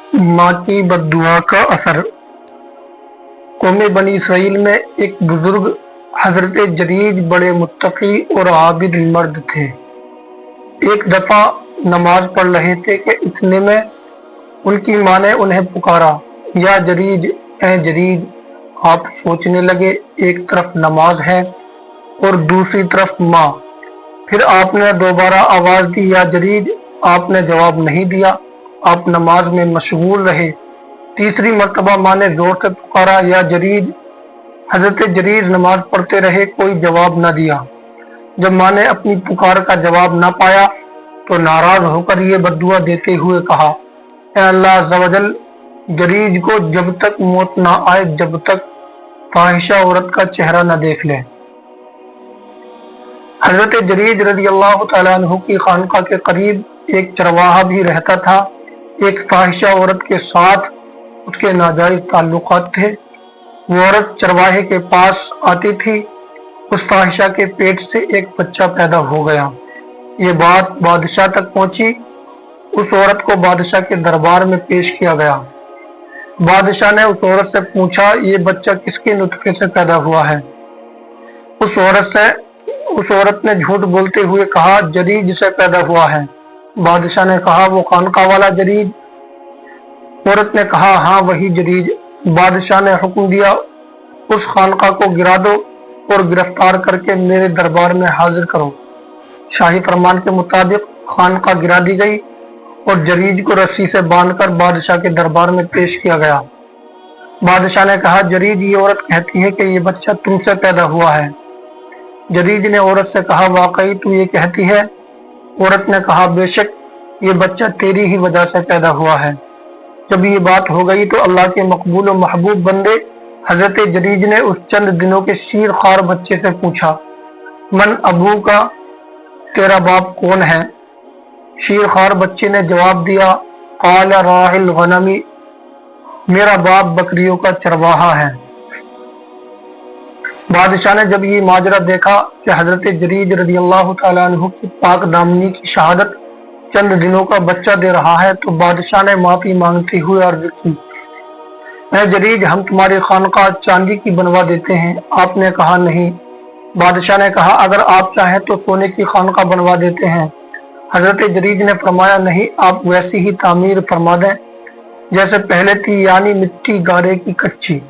माँ की बद्दुआ का असर। कौम बनी इसराइल में एक बुजुर्ग हजरत जरीज बड़े मुत्तकी और आबिद मर्द थे। एक दफा नमाज पढ़ रहे थे कि इतने में उनकी माँ ने उन्हें पुकारा, या जरीज, ए जरीज। आप सोचने लगे, एक तरफ नमाज है और दूसरी तरफ माँ। फिर आपने दोबारा आवाज दी, या जरीज। आपने जवाब नहीं दिया, आप नमाज में मशगूल रहे। तीसरी मर्तबा माँ ने जोर से पुकारा, या जरीज। हजरत जरीज नमाज पढ़ते रहे, कोई जवाब न दिया। जब माँ ने अपनी पुकार का जवाब न पाया तो नाराज होकर ये बद्दुआ देते हुए कहा, ए अल्लाह अज़्ज़ा वजल, जरीज को जब तक मौत ना आए, जब तक फाहिशा औरत का चेहरा न देख ले। हजरत जरीज रज़ी अल्लाह तआला अन्हु की खानका के करीब एक चरवाहा भी रहता था। एक फाहिशा औरत के साथ उसके नाजायज ताल्लुकात थे। वो औरत चरवाहे के पास आती थी। उस फाहिशा के पेट से एक बच्चा पैदा हो गया। ये बात बादशाह तक पहुंची। उस औरत को बादशाह के दरबार में पेश किया गया। बादशाह ने उस औरत से पूछा, ये बच्चा किसके नुतफे से पैदा हुआ है? उस औरत ने झूठ बोलते हुए कहा, जरीज से पैदा हुआ है। बादशाह ने कहा, वो खानका वाला जरीज? औरत ने कहा, हाँ वही जरीज। बादशाह ने हुक्म दिया, उस खानका को गिरा दो और गिरफ्तार करके मेरे दरबार में हाजिर करो। शाही फरमान के मुताबिक खानका गिरा दी गई और जरीज को रस्सी से बांधकर बादशाह के दरबार में पेश किया गया। बादशाह ने कहा, जरीज, ये औरत कहती है कि ये बच्चा तुमसे पैदा हुआ है। जरीज ने औरत से कहा, वाकई तू ये कहती है? औरत ने कहा, बेशक ये बच्चा तेरी ही वजह से पैदा हुआ है। जब ये बात हो गई तो अल्लाह के मकबूल और महबूब बंदे हजरत जरीज ने उस चंद दिनों के शीर खार बच्चे से पूछा, मन अबू का, तेरा बाप कौन है? शीर खार बच्चे ने जवाब दिया, काल राहिल गनमी, मेरा बाप बकरियों का चरवाहा है। बादशाह ने जब ये माजरा देखा कि हजरत जरीज रज़ी अल्लाह तआला अन्हु की पाक दामनी की शहादत चंद दिनों का बच्चा दे रहा है, तो बादशाह ने माफी मांगते हुए अर्ज की, ए जरीज, हम तुम्हारी खानका चांदी की बनवा देते हैं। आपने कहा नहीं। बादशाह ने कहा, अगर आप चाहें तो सोने की खानका बनवा देते हैं। हजरत जरीज ने फरमाया, नहीं, आप वैसी ही तामीर फरमा दें जैसे पहले थी, यानी मिट्टी गारे की कच्ची।